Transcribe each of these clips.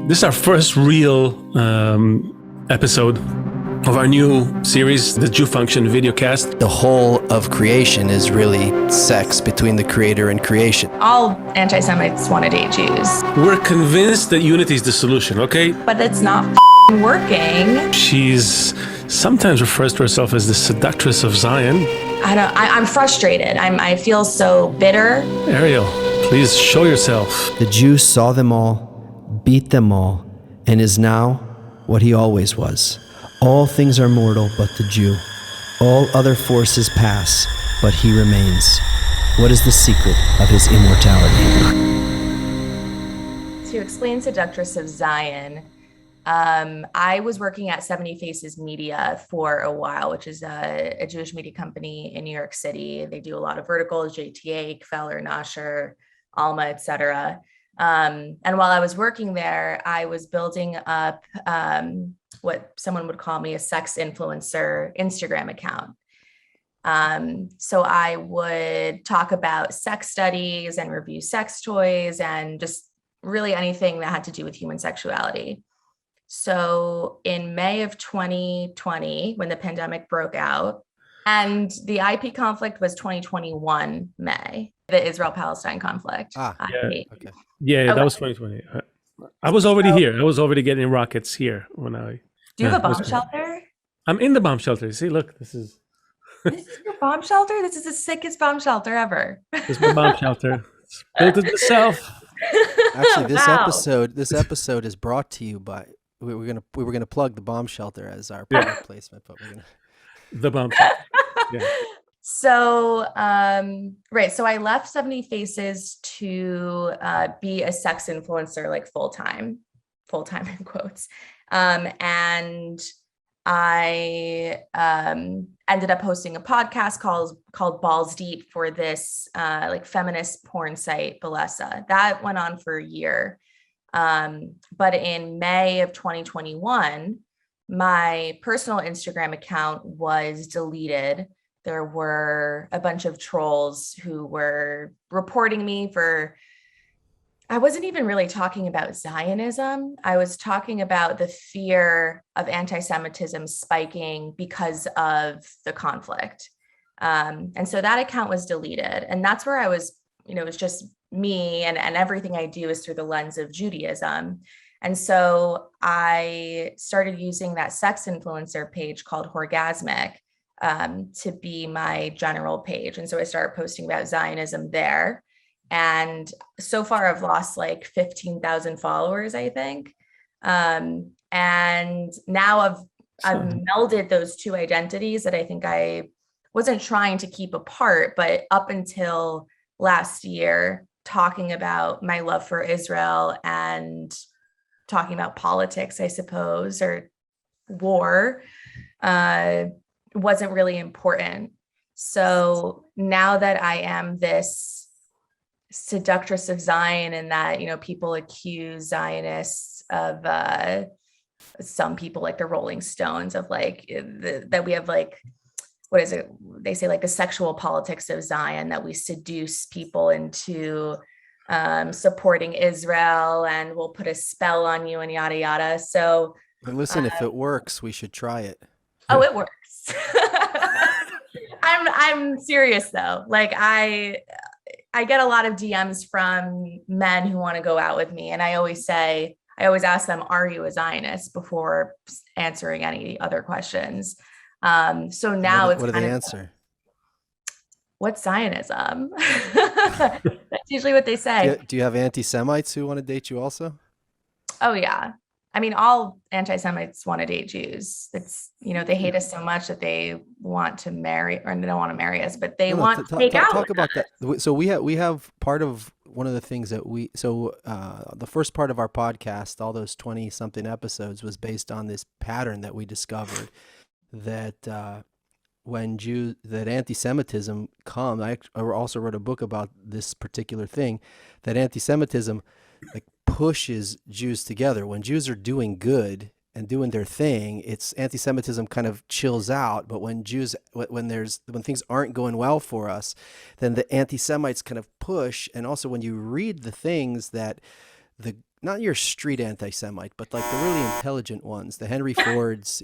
This is our first real episode of our new series, the Jew Function videocast. The whole of creation is really sex between the creator and creation. All anti-Semites want to date Jews. We're convinced that unity is the solution, okay? But it's not working. She's sometimes refers to herself as the Seductress of Zion. I'm frustrated. I feel so bitter. Arielle, please show yourself. The Jew saw them all, beat them all, and is now what he always was. All things are mortal but the Jew. All other forces pass, but he remains. What is the secret of his immortality? To explain Seductress of Zion, I was working at 70 Faces Media for a while, which is a Jewish media company in New York City. They do a lot of verticals, JTA, Kfeller, Nasher, Alma, etc. And while I was working there, I was building up what someone would call me a sex influencer Instagram account. So I would talk about sex studies and review sex toys and just really anything that had to do with human sexuality. So in May of 2020, when the pandemic broke out, and the IP conflict was 2021 May, the Israel-Palestine conflict. Okay. That was 2020. I was already here. I was already getting rockets here when I. Do you have a bomb shelter? I'm in the bomb shelter. See, look, this is your bomb shelter? This is the sickest bomb shelter ever. This is my bomb shelter. It's built it itself. Actually, this episode is brought to you by. We were gonna plug the bomb shelter as our product placement, but we're gonna. The bomb shelter. Yeah. So, so I left 70 Faces to be a sex influencer, like full-time in quotes. And I ended up hosting a podcast called Balls Deep for this like feminist porn site, Bellesa. That went on for a year. But in May of 2021, my personal Instagram account was deleted. There were a bunch of trolls who were reporting me for, I wasn't even really talking about Zionism. I was talking about the fear of anti-Semitism spiking because of the conflict. And so that account was deleted. And that's where I was, it was just me and everything I do is through the lens of Judaism. And so I started using that sex influencer page called Horgasmic to be my general page. And so I started posting about Zionism there. And so far I've lost like 15,000 followers, I think. And now I've melded those two identities that I think I wasn't trying to keep apart, but up until last year, talking about my love for Israel and talking about politics, I suppose, or war, wasn't really important. So now that I am this Seductress of Zion and that, people accuse Zionists of some people like the Rolling Stones of like that we have like, what is it? They say like the sexual politics of Zion, that we seduce people into supporting Israel and we'll put a spell on you and yada, yada. So listen, if it works, we should try it. Oh, it works. I'm serious though. Like I get a lot of DMs from men who want to go out with me. And I always ask them, are you a Zionist, before answering any other questions. So now what do they answer? What's Zionism? That's usually what they say. Do you have anti-Semites who want to date you also? Oh yeah. I mean, all anti-Semites want to date Jews. It's, they hate us so much that they want to marry, or they don't want to marry us, but they want to take out. Talk about that. So we have part of one of the things that the first part of our podcast, all those 20 something episodes, was based on this pattern that we discovered that that anti-Semitism comes. I also wrote a book about this particular thing, that anti-Semitism like pushes Jews together. When Jews are doing good and doing their thing, it's anti-Semitism kind of chills out. But when things aren't going well for us, then the anti-Semites kind of push. And also when you read the things that the not your street anti-Semite, but like the really intelligent ones, the Henry Fords,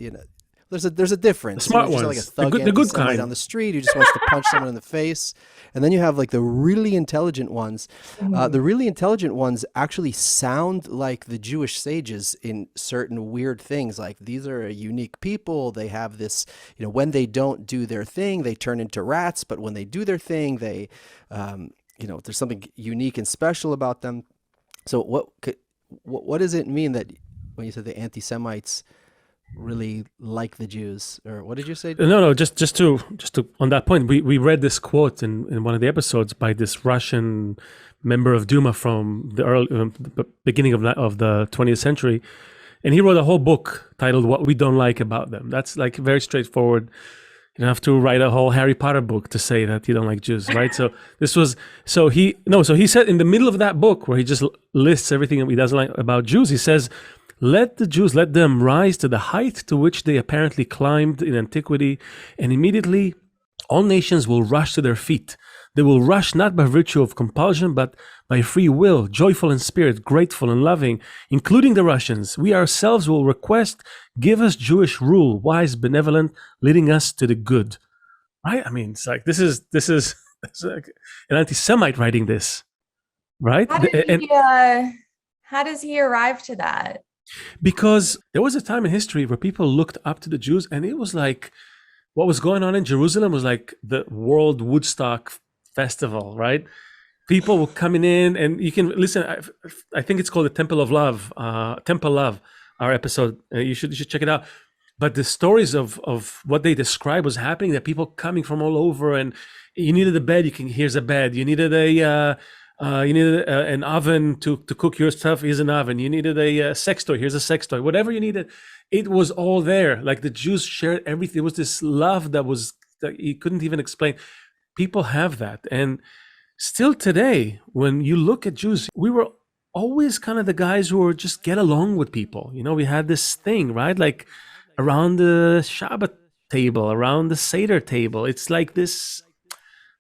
there's a The difference. smart There's just like a ones, thug the good anti-Semite on kind. the street who just wants to punch someone in the face. And then you have like the really intelligent ones. The really intelligent ones actually sound like the Jewish sages in certain weird things. Like these are a unique people. They have this, when they don't do their thing, they turn into rats. But when they do their thing, there's something unique and special about them. So what does it mean that when you said the anti-Semites really like the Jews, or what did you say? No, just to on that point, we read this quote in one of the episodes by this Russian member of Duma from the early beginning of the 20th century, and he wrote a whole book titled "What We Don't Like About Them." That's like very straightforward. You don't have to write a whole Harry Potter book to say that you don't like Jews, right? So he said in the middle of that book where he just lists everything he doesn't like about Jews, he says, let the Jews, let them rise to the height to which they apparently climbed in antiquity, and immediately all nations will rush to their feet. They will rush not by virtue of compulsion, but by free will, joyful in spirit, grateful and loving, including the Russians. We ourselves will request, give us Jewish rule, wise, benevolent, leading us to the good. Right? I mean, it's like this is it's like an anti-Semite writing this, right? How does he arrive to that? Because there was a time in history where people looked up to the Jews, and it was like what was going on in Jerusalem was like the World Woodstock Festival, right? People were coming in, and you can listen. I think it's called the Temple of Love, Temple Love, our episode. You should check it out. But the stories of what they described was happening, that people coming from all over, and you needed a bed, here's a bed. You needed an oven to cook your stuff, here's an oven. You needed a sex toy, here's a sex toy. Whatever you needed, it was all there. Like the Jews shared everything. It was this love that you couldn't even explain. People have that. And still today, when you look at Jews, we were always kind of the guys who were just get along with people. We had this thing, right? Like around the Shabbat table, around the Seder table. It's like this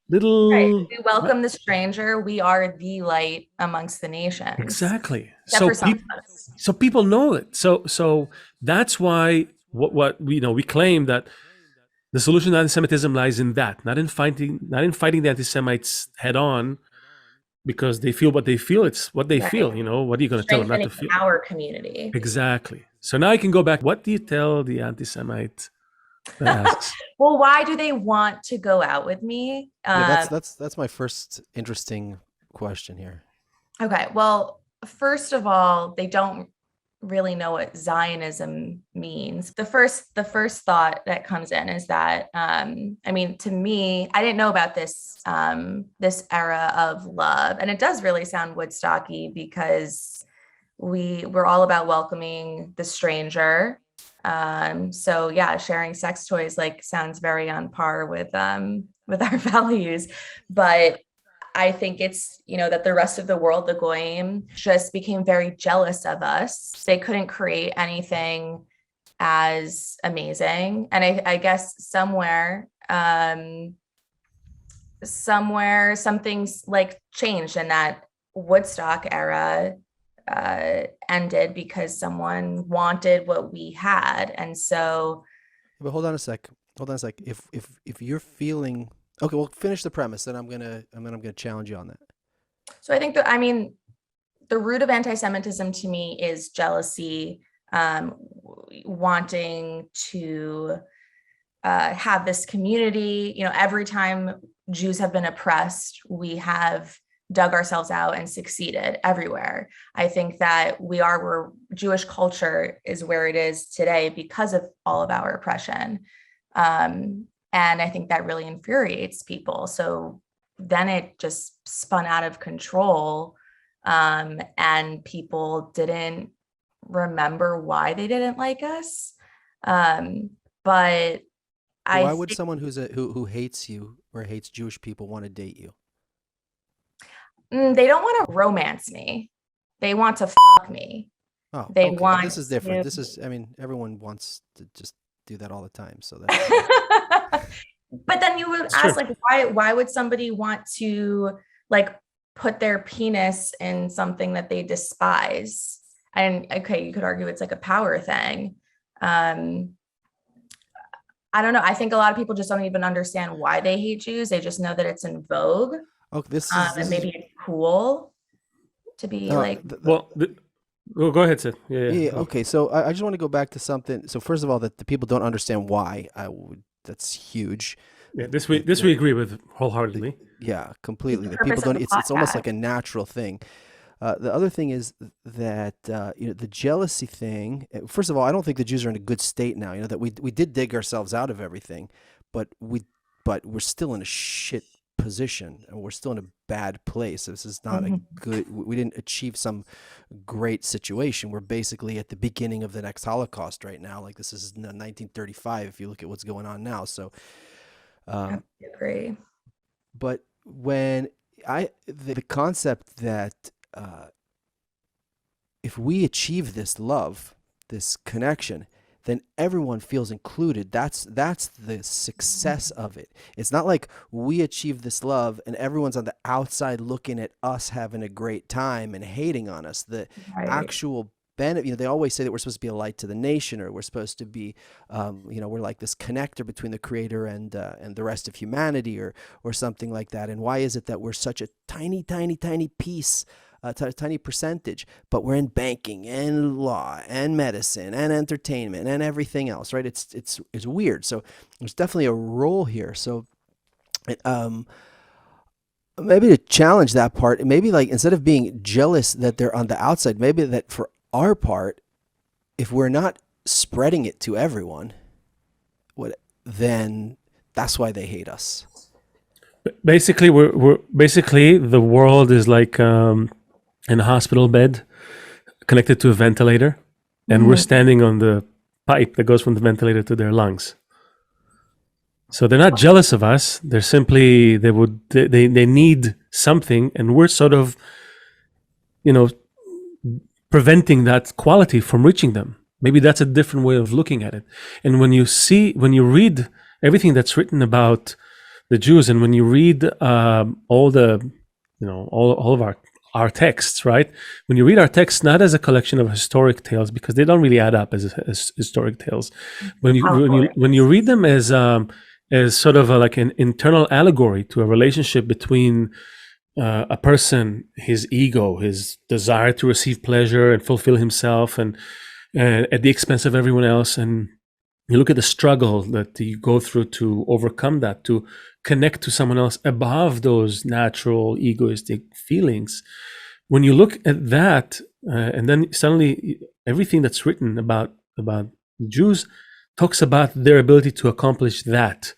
little... Right. We welcome the stranger. We are the light amongst the nations. Exactly. So people know it. So that's why what we claim that the solution to anti-Semitism lies in that, not in fighting the anti-Semites head on, because they feel what they feel. It's what they feel. What are you going to tell them not to feel? Our community. Exactly. So now I can go back. What do you tell the anti-Semite that asks? Well, why do they want to go out with me? That's my first interesting question here. Okay. Well, first of all, they don't really know what Zionism means. The first thought that comes in is that, to me, I didn't know about this era of love, and it does really sound Woodstocky because we're all about welcoming the stranger. So yeah, sharing sex toys sounds very on par with our values, but I think it's, that the rest of the world, the Goyim, just became very jealous of us. They couldn't create anything as amazing. And I guess somewhere something's changed, and that Woodstock era ended because someone wanted what we had. And so... But hold on a sec. If you're feeling... Okay, well, finish the premise, then I'm gonna challenge you on that. So I think the root of anti-Semitism to me is jealousy, wanting to have this community. Every time Jews have been oppressed, we have dug ourselves out and succeeded everywhere. I think that where Jewish culture is where it is today because of all of our oppression. And I think that really infuriates people. So then it just spun out of control, and people didn't remember why they didn't like us. But why would someone who hates you or hates Jewish people want to date you? They don't want to romance me. They want to fuck me. Oh, they okay. want. This is different. Everyone wants to just do that all the time. So that's... But then you would ask, why would somebody want to put their penis in something that they despise. And okay, you could argue it's like a power thing. I don't know. I think a lot of people just don't even understand why they hate Jews. They just know that it's in vogue. Oh, And maybe it's cool to be like. Go ahead, Seth. Yeah. Okay. So I just want to go back to something. So first of all, that the people don't understand why. That's huge. Yeah, this we agree with wholeheartedly. Yeah, completely. The The people purpose of don't. the It's almost podcast. like a natural thing. The other thing is that the jealousy thing. First of all, I don't think the Jews are in a good state now. That we did dig ourselves out of everything, but we're still in a shit position, and we're still in a bad place. This is not a good. We didn't achieve some great situation. We're basically at the beginning of the next Holocaust right now. Like this is 1935. If you look at what's going on now, so. I agree. But when the concept that if we achieve this love, this connection, then everyone feels included. That's the success of it. It's not like we achieve this love and everyone's on the outside looking at us having a great time and hating on us. The actual benefit, they always say that we're supposed to be a light to the nation, or we're supposed to be, we're like this connector between the Creator and the rest of humanity, or something like that. And why is it that we're such a tiny, tiny, tiny piece? Tiny percentage, but we're in banking and law and medicine and entertainment and everything else, right? It's weird. So there's definitely a role here. So maybe to challenge that part, maybe like instead of being jealous that they're on the outside, maybe that for our part, if we're not spreading it to everyone, then that's why they hate us. Basically, we're basically the world is like in a hospital bed connected to a ventilator, and we're standing on the pipe that goes from the ventilator to their lungs. So they're not jealous of us. They're simply they need something, and we're sort of preventing that quality from reaching them. Maybe that's a different way of looking at it. And when you read everything that's written about the Jews, and when you read all of our texts, right? When you read our texts, not as a collection of historic tales, because they don't really add up as historic tales. When you read them as sort of like an internal allegory to a relationship between a person, his ego, his desire to receive pleasure and fulfill himself, and at the expense of everyone else, and you look at the struggle that you go through to overcome that, to connect to someone else above those natural egoistic feelings. When you look at that, and then suddenly everything that's written about Jews talks about their ability to accomplish that.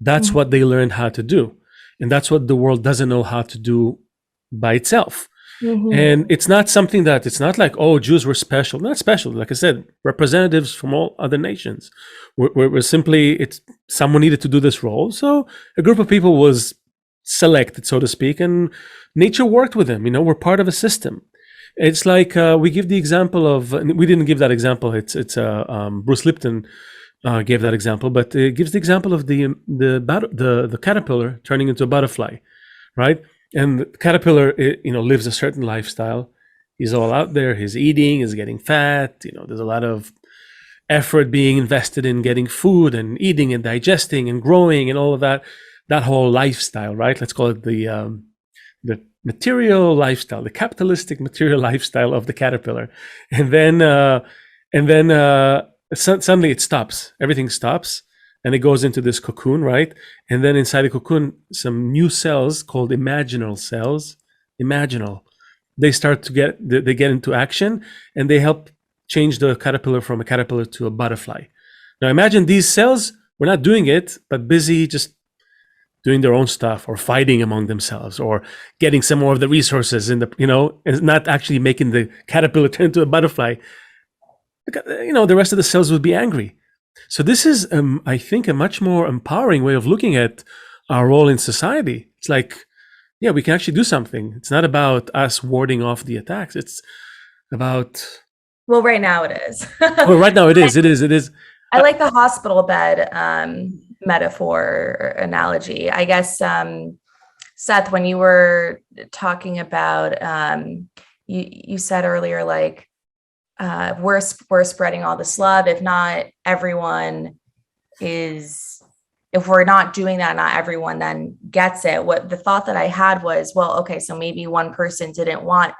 That's what they learned how to do. And that's what the world doesn't know how to do by itself. And it's not something that, it's not like, oh, Jews were special. Not special. Like I said, representatives from all other nations. We're simply, someone needed to do this role. So a group of people was selected, so to speak, and nature worked with them. We're part of a system. It's like we give the example of, we didn't give that example. It's Bruce Lipton gave that example, but it gives the example of the caterpillar turning into a butterfly, right? And the caterpillar, lives a certain lifestyle. He's all out there. He's eating. He's getting fat. There's a lot of effort being invested in getting food and eating and digesting and growing and all of that. That whole lifestyle, right? Let's call it the material lifestyle, the capitalistic material lifestyle of the caterpillar. And then suddenly it stops. Everything stops. And it goes into this cocoon, right? And then inside the cocoon, some new cells called imaginal cells, they start to they get into action, and they help change the caterpillar from a caterpillar to a butterfly. Now imagine these cells were not doing it, but busy just doing their own stuff, or fighting among themselves, or getting some more of the resources and not actually making the caterpillar turn into a butterfly. The rest of the cells would be angry. So this is, I think, a much more empowering way of looking at our role in society. It's like, yeah, we can actually do something. It's not about us warding off the attacks. It's about... Well, right now it is. Well, right now it is. It is. I like the hospital bed metaphor or analogy. I guess Seth, when you were talking about, you said earlier, like, we're spreading all this love. If not everyone is, if we're not doing that, not everyone then gets it. What the thought that I had was, well, okay, so maybe one person didn't want,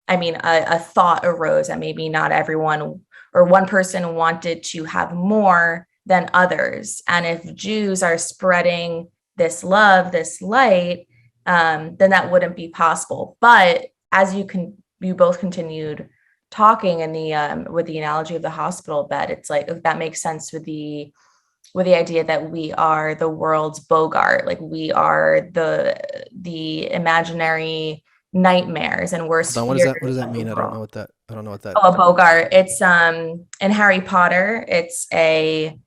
a thought arose that maybe not everyone, or one person wanted to have more than others. And if Jews are spreading this love, this light, then that wouldn't be possible. But as you both continued talking in the with the analogy of the hospital bed, it's like, if that makes sense with the idea that we are the world's Bogart, like we are the imaginary nightmares, and we're What does that mean? I don't know what that. Oh, a Bogart. It's in Harry Potter, it's a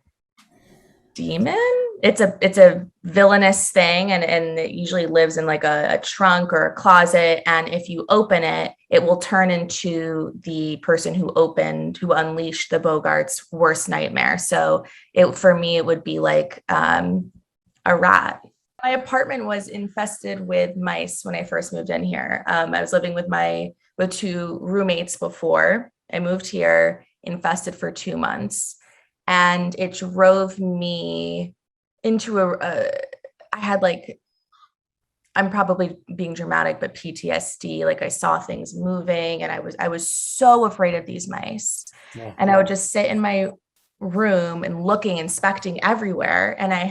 demon. It's a villainous thing, and it usually lives in like a trunk or a closet, and if you open it, it will turn into the person who unleashed the Bogart's worst nightmare. So for me it would be like a rat. My apartment was infested with mice when I first moved in here. I was living with two roommates before I moved here, infested for 2 months. And it drove me into I had like, I'm probably being dramatic, but PTSD, like I saw things moving, and I was so afraid of these mice. Yeah. And I would just sit in my room and inspecting everywhere. And I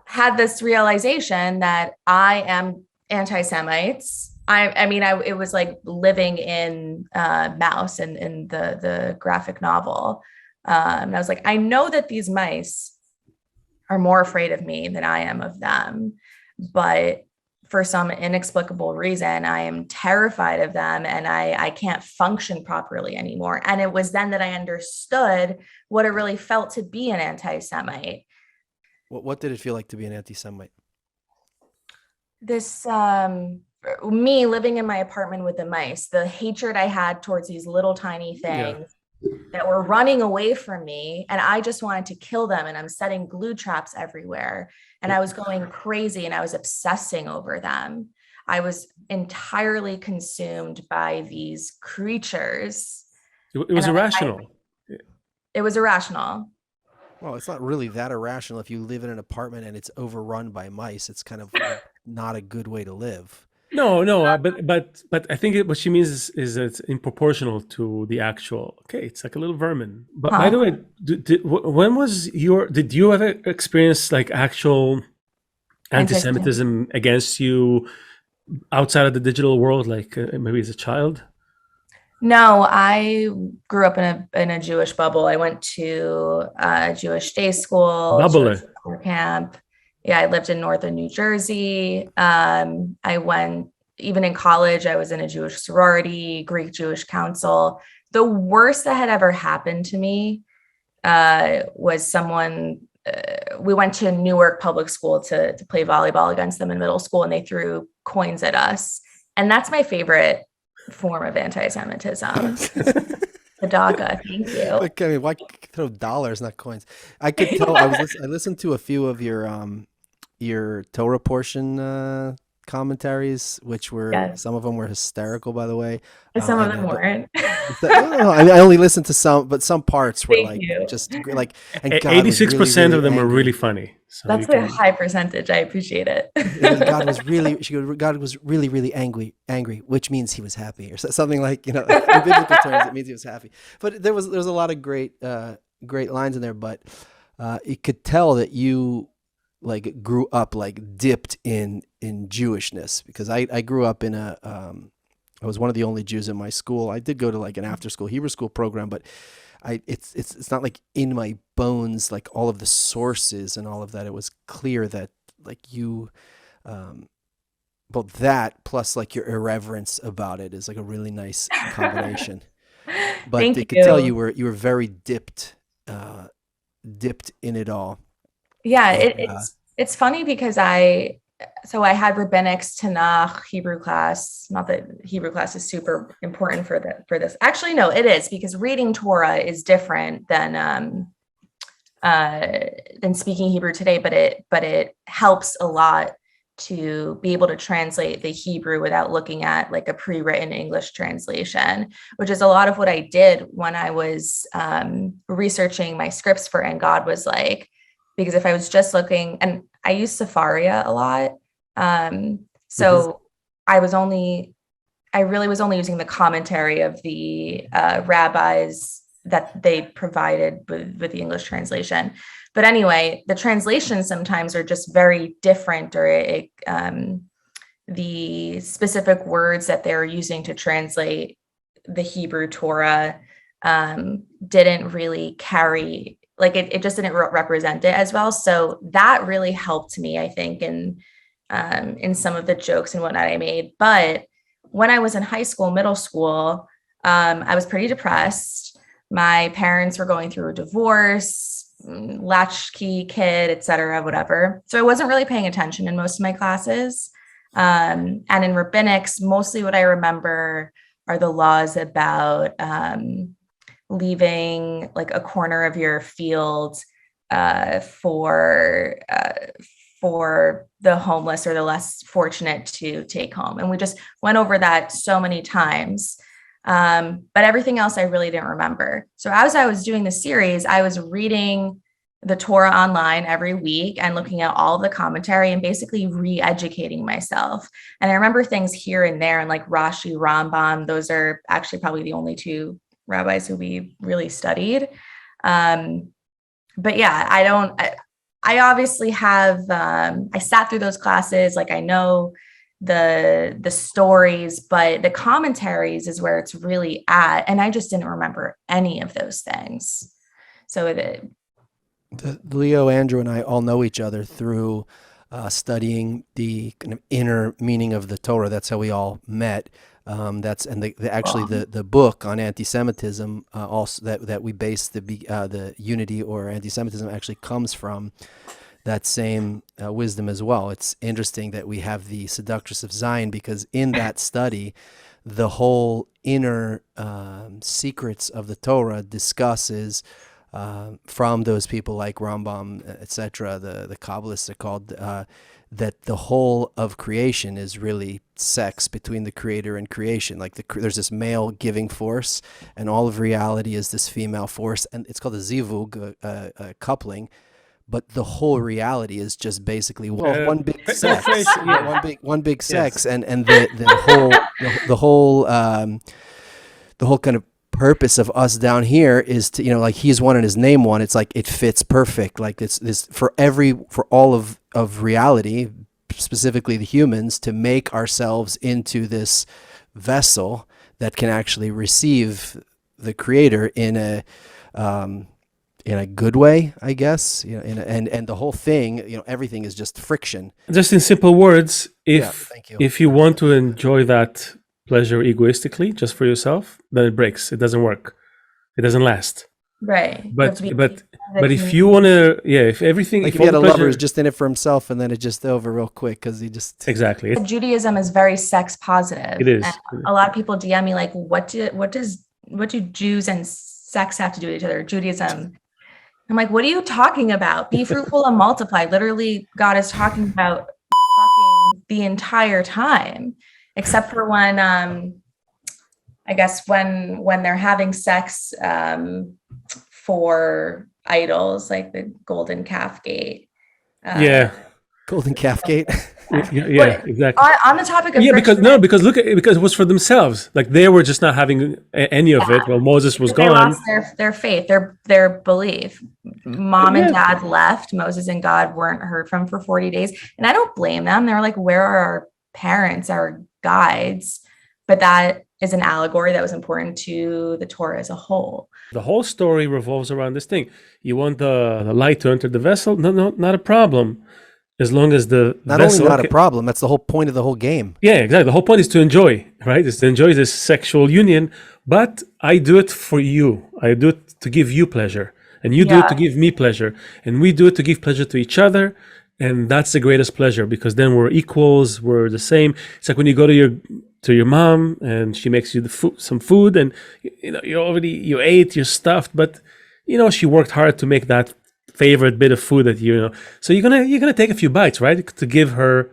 had this realization that I am anti-Semites. It was like living in Mouse and in the graphic novel. And I was like, I know that these mice are more afraid of me than I am of them, but for some inexplicable reason, I am terrified of them, and I can't function properly anymore. And it was then that I understood what it really felt to be an anti-Semite. What did it feel like to be an anti-Semite? This, me living in my apartment with the mice, the hatred I had towards these little tiny things that were running away from me, and I just wanted to kill them, and I'm setting glue traps everywhere, and I was going crazy, and I was obsessing over them. I was entirely consumed by these creatures. It was irrational. It was irrational. Well, it's not really that irrational if you live in an apartment and it's overrun by mice. It's kind of not a good way to live. No, but I think what she means is it's in proportional to the actual. Okay, it's like a little vermin. But by the way, did you ever experience like actual anti-Semitism against you outside of the digital world, like maybe as a child? No, I grew up in a Jewish bubble. I went to a Jewish day school, Jewish camp. Yeah, I lived in northern New Jersey. I went, even in college, I was in a Jewish sorority, Greek Jewish council. The worst that had ever happened to me was someone, we went to Newark Public School to play volleyball against them in middle school, and they threw coins at us. And that's my favorite form of anti-Semitism. The DACA, thank you. Like, I mean, why throw dollars, not coins? I could tell. I listened to a few of your Torah portion commentaries, which were some of them were hysterical, by the way. Some of them weren't. I only listened to some, but some parts were just like. And 86% of them were really funny. So that's a high percentage. I appreciate it. God was really, really angry, which means he was happy, or something like, in biblical terms, it means he was happy. But there was a lot of great lines in there, but you could tell that you like grew up like dipped in Jewishness, because I grew up in I was one of the only Jews in my school. I did go to like an after school Hebrew school program, but it's not like in my bones, like all of the sources and all of that. It was clear that like you, both that plus like your irreverence about it is like a really nice combination. But they could tell you were very dipped in it all. Yeah, it's funny because I had rabbinics, Tanakh, Hebrew class. Not that Hebrew class is super important for this. Actually, no, it is, because reading Torah is different than speaking Hebrew today. But it helps a lot to be able to translate the Hebrew without looking at like a pre-written English translation, which is a lot of what I did when I was researching my scripts for And God Was Like, because if I was just looking, and I use Safaria a lot. So I really was only using the commentary of the rabbis that they provided with the English translation. But anyway, the translations sometimes are just very different, or the specific words that they're using to translate the Hebrew Torah didn't really carry, like it just didn't represent it as well. So that really helped me, I think, in some of the jokes and whatnot I made. But when I was in high school, middle school, I was pretty depressed. My parents were going through a divorce, latchkey kid, et cetera, whatever. So I wasn't really paying attention in most of my classes. And in rabbinics, mostly what I remember are the laws about leaving like a corner of your field for the homeless or the less fortunate to take home. And we just went over that so many times. But everything else I really didn't remember. So as I was doing the series, I was reading the Torah online every week and looking at all the commentary and basically re-educating myself. And I remember things here and there, and like Rashi, Rambam, those are actually probably the only two rabbis who we really studied. But yeah, I obviously have, I sat through those classes, like I know the stories, but the commentaries is where it's really at. And I just didn't remember any of those things. So Leo, Andrew, and I all know each other through studying the kind of inner meaning of the Torah. That's how we all met. The book on anti-Semitism also that we base the unity or anti-Semitism actually comes from that same wisdom as well. It's interesting that we have the Seductress of Zion, because in that study, the whole inner secrets of the Torah discusses from those people like Rambam, etc. The Kabbalists are called, that the whole of creation is really sex between the creator and creation. Like there's this male giving force, and all of reality is this female force, and it's called a zivug, coupling. But the whole reality is just basically one big sex, one big sex, and the whole kind of purpose of us down here is to, like he's one and his name one. It's like it fits perfect. Like it's this for all of reality, specifically the humans, to make ourselves into this vessel that can actually receive the Creator in a good way, I guess. And the whole thing, everything is just friction. Just in simple words, if you want to enjoy that pleasure egoistically, just for yourself, then it breaks. It doesn't work. It doesn't last. Right. But if you want to, if everything, like if you had a lover who's just in it for himself, and then it's just over real quick because he just exactly. Judaism is very sex positive. It is. And a lot of people DM me like, what do Jews and sex have to do with each other? Judaism. I'm like, what are you talking about? Be fruitful and multiply. Literally, God is talking about fucking the entire time, except for when, I guess when they're having sex for idols, like the golden calf gate. Golden calf gate. Yeah, exactly. On the topic of because it was for themselves. Like they were just not having any of it while Moses was gone. They lost their faith, their belief. Mom and dad left. Moses and God weren't heard from for 40 days. And I don't blame them. They were like, where are our parents, our guides? But that is an allegory that was important to the Torah as a whole. The whole story revolves around this thing. You want the light to enter the vessel? No, not a problem. As long as the vessel... Not a problem. That's the whole point of the whole game. Yeah, exactly. The whole point is to enjoy, right? Is to enjoy this sexual union. But I do it for you. I do it to give you pleasure. And you do it to give me pleasure. And we do it to give pleasure to each other. And that's the greatest pleasure, because then we're equals. We're the same. It's like when you go to your mom and she makes you some food, and you ate, you're stuffed, but she worked hard to make that favorite bit of food that so you're gonna take a few bites, right, to give her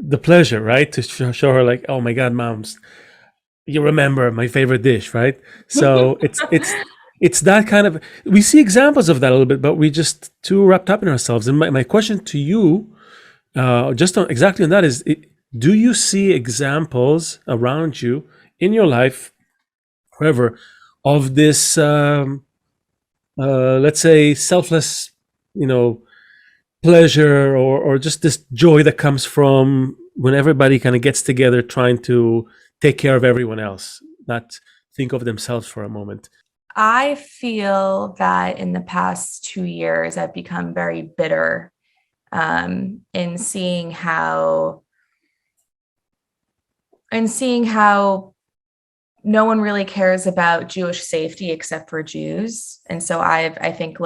the pleasure, right? To show her like, oh my God, moms, you remember my favorite dish, right? So it's that kind of, we see examples of that a little bit, but we just too wrapped up in ourselves. And my question to you, just on exactly on that is, do you see examples around you in your life, wherever, of this, let's say, selfless, you know, pleasure or just this joy that comes from when everybody kind of gets together trying to take care of everyone else, not think of themselves for a moment? I feel that in the past 2 years, I've become very bitter in seeing how no one really cares about Jewish safety except for Jews. And so I think,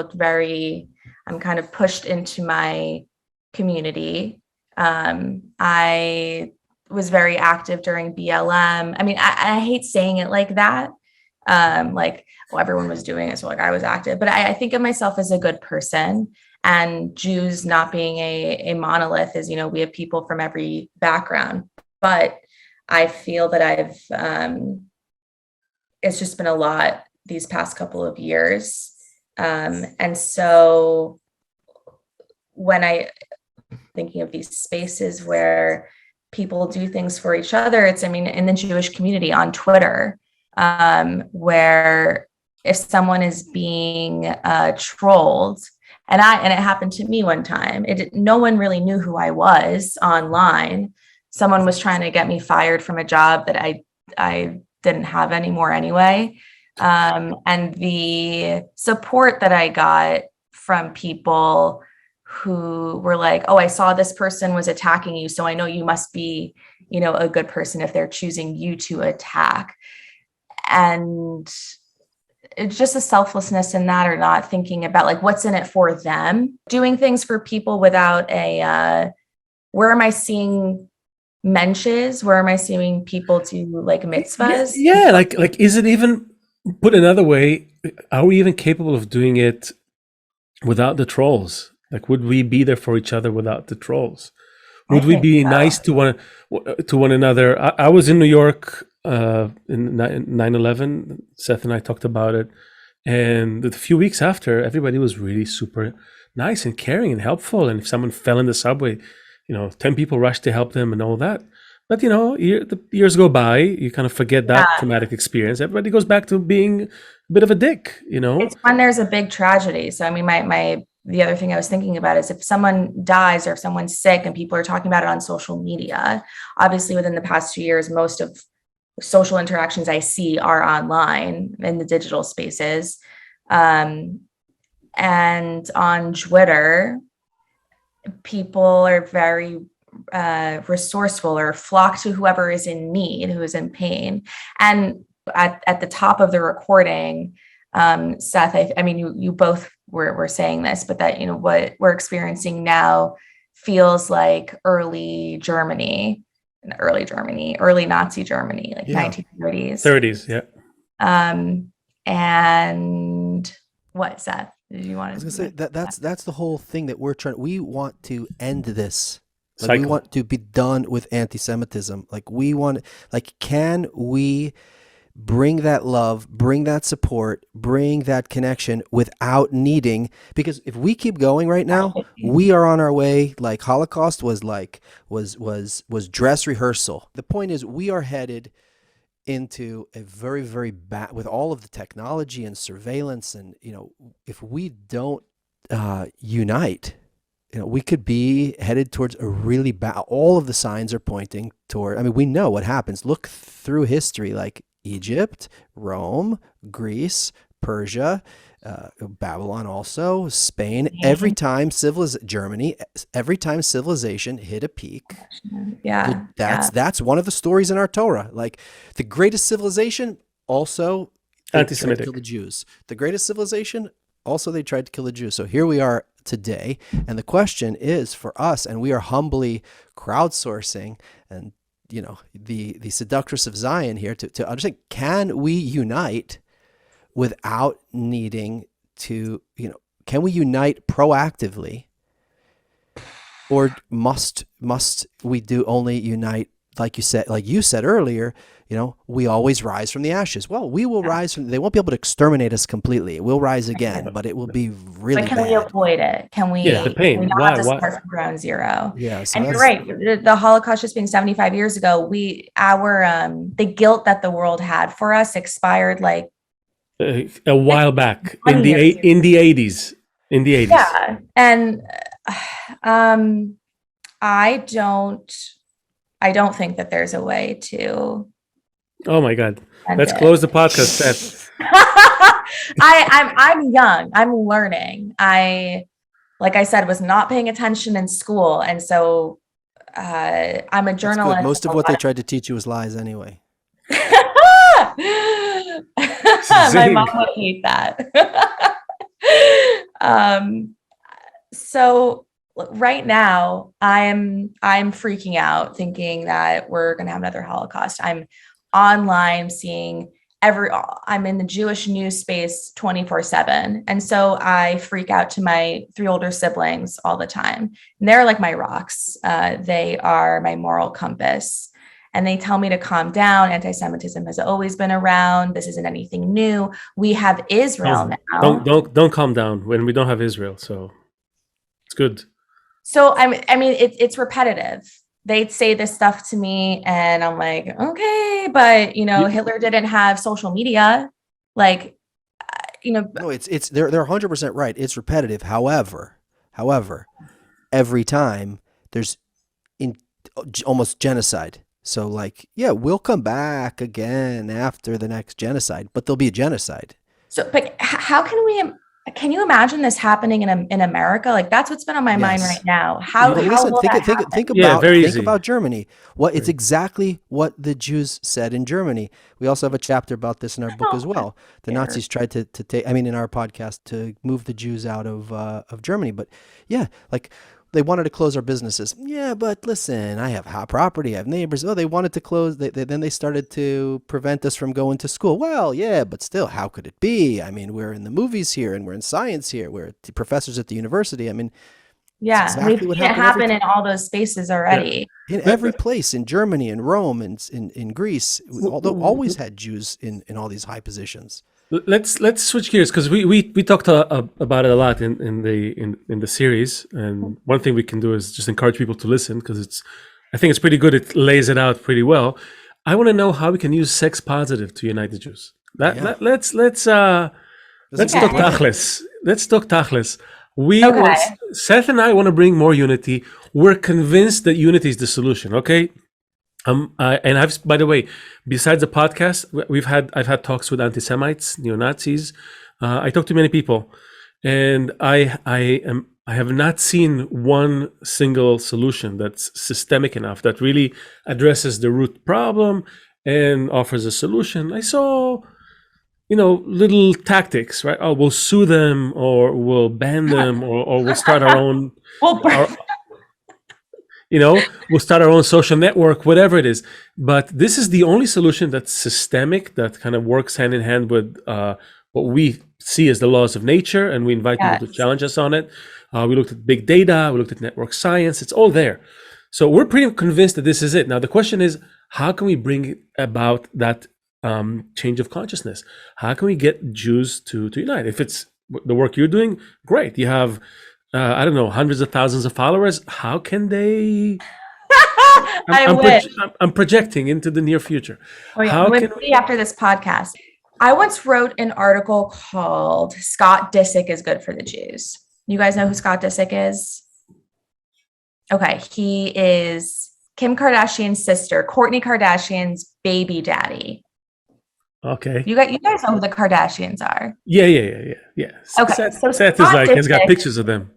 I'm kind of pushed into my community. I was very active during BLM. I mean, I hate saying it like that. Like, well, everyone was doing it, so like I was active. But I think of myself as a good person. And Jews not being a monolith is, we have people from every background. But I feel that it's just been a lot these past couple of years. And so when thinking of these spaces where people do things for each other, in the Jewish community on Twitter, where if someone is being trolled, and it happened to me one time, no one really knew who I was online. Someone was trying to get me fired from a job that I didn't have anymore anyway. And the support that I got from people who were like, oh, I saw this person was attacking you, so I know you must be, a good person if they're choosing you to attack. And it's just a selflessness in that, or not thinking about like what's in it for them, doing things for people without where am I seeing mensches? Where am I seeing people do like mitzvahs? Yeah, like is it even, put another way, are we even capable of doing it without the trolls? Like, would we be there for each other without the trolls? Would we be nice to one another? I was in New York in 9/11. Seth and I talked about it, and a few weeks after, everybody was really super nice and caring and helpful. And if someone fell in the subway, 10 people rushed to help them and all that. But the years go by, you kind of forget that traumatic experience. Everybody goes back to being a bit of a dick. It's when there's a big tragedy. So the other thing I was thinking about is if someone dies or if someone's sick and people are talking about it on social media. Obviously, within the past 2 years, most of social interactions I see are online in the digital spaces. And on Twitter, people are very resourceful or flock to whoever is in need, who is in pain. And at the top of the recording, Seth, you both were saying this, but that, what we're experiencing now feels like early Nazi Germany, like 1930s. 30s, yeah. And what, Seth? Did you want to? I was gonna say that's the whole thing that we want to end this. Like, cycle. we want to be done with anti-Semitism. Like, can we bring that love, bring that support, bring that connection without needing, because if we keep going right now, we are on our way. Like, Holocaust was dress rehearsal. The point is, we are headed into a very, very bad, with all of the technology and surveillance, and if we don't unite, we could be headed towards a really bad. All of the signs are pointing toward, we know what happens. Look through history, like Egypt, Rome, Greece, Persia, Babylon, also Spain. Every time Germany, every time civilization hit a peak, that's one of the stories in our Torah. Like, the greatest civilization, also Anti-Semitic. tried to kill the Jews. The greatest civilization, also they tried to kill the Jews. So here we are today, and the question is for us, and we are humbly crowdsourcing and the Seductress of Zion here to understand, can we unite without needing to, can we unite proactively Or must we do only unite, like you said earlier, we always rise from the ashes. Well, we will rise from, they won't be able to exterminate us completely. We'll rise again, but it will be really But can we bad. avoid it? Can we, Yeah, the can we pain. not Why? have to Why? start from ground zero? Yeah. So And you're that's right. The Holocaust just being 75 years ago, the guilt that the world had for us expired like A while back 20 years ago. in the 80s. In the 80s. Yeah. And I don't think that there's a way to Oh my God. end Let's it. close the podcast, Seth. I'm young. I'm learning. Like I said, was not paying attention in school, and so I'm a That's journalist. good. Most of what they tried to teach you was lies anyway. My mom would hate that. So right now I'm freaking out, thinking that we're going to have another Holocaust. I'm online seeing I'm in the Jewish news space 24/7. And so I freak out to my 3 older siblings all the time. And they're like my rocks. They are my moral compass. And they tell me to calm down. Anti-Semitism has always been around. This isn't anything new. We have Israel now. Don't calm down when we don't have Israel. So it's good. So I mean, it's repetitive. They'd say this stuff to me, and I'm like, okay, but Hitler didn't have social media, like, No, it's they're 100% right. It's repetitive. However, every time there's almost genocide. So like, yeah, we'll come back again after the next genocide, but there'll be a genocide. So, but how can you imagine this happening in America? Like, that's what's been on my mind right now. Think about Germany. It's exactly what the Jews said in Germany. We also have a chapter about this in our book as well. The Nazis tried to take, in our podcast, to move the Jews out of Germany. But yeah, like, they wanted to close our businesses. Yeah, but listen, I have hot property, I have neighbors. Oh, they wanted to close. Then they started to prevent us from going to school. Well, yeah, but still, how could it be? We're in the movies here, and we're in science here. We're professors at the university. Yeah, exactly we've seen it happen in all those spaces already. Yeah. In every place, in Germany, in Rome, in Greece, although always had Jews in all these high positions. Let's switch gears, because we talked about it a lot in the series, and one thing we can do is just encourage people to listen, because I think it's pretty good. It lays it out pretty well. I want to know how we can use sex positive to unite the Jews. Let's talk tachlis. Let's talk tachlis. Seth and I want to bring more unity. We're convinced that unity is the solution. Okay. And by the way, besides the podcast, I've had talks with anti-Semites, neo-Nazis. I talk to many people, and I have not seen one single solution that's systemic enough, that really addresses the root problem and offers a solution. I saw, little tactics, right? Oh, we'll sue them, or we'll ban them, or we'll start our own. We'll start our own social network, whatever it is. But this is the only solution that's systemic, that kind of works hand in hand with what we see as the laws of nature, and we invite people to challenge us on it. We looked at big data, we looked at network science, it's all there. So we're pretty convinced that this is it. Now, the question is, how can we bring about that change of consciousness? How can we get Jews to unite? If it's the work you're doing, great. You have hundreds of thousands of followers. How can they? I'm projecting into the near future. After this podcast, I once wrote an article called "Scott Disick is Good for the Jews." You guys know who Scott Disick is? Okay, he is Kim Kardashian's sister, Kourtney Kardashian's baby daddy. Okay. You guys know who the Kardashians are. Yeah. Okay. Seth is like, he's got pictures of them.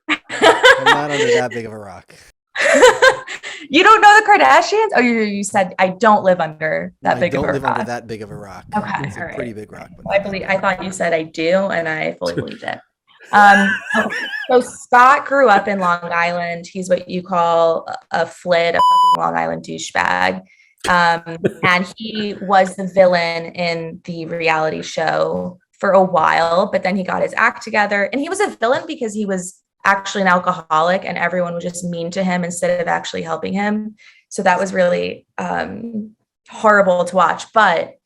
I'm not under that big of a rock. You don't know the Kardashians? Oh, you said I don't live under that big of a rock. I don't live under that big of a rock. Okay, it's a pretty big rock. I thought you said I do, and I fully believed it. So Scott grew up in Long Island. He's what you call a FLID, a fucking Long Island douchebag. And he was the villain in the reality show for a while, but then he got his act together, and he was a villain because he was actually an alcoholic, and everyone was just mean to him instead of actually helping him. So that was really horrible to watch. But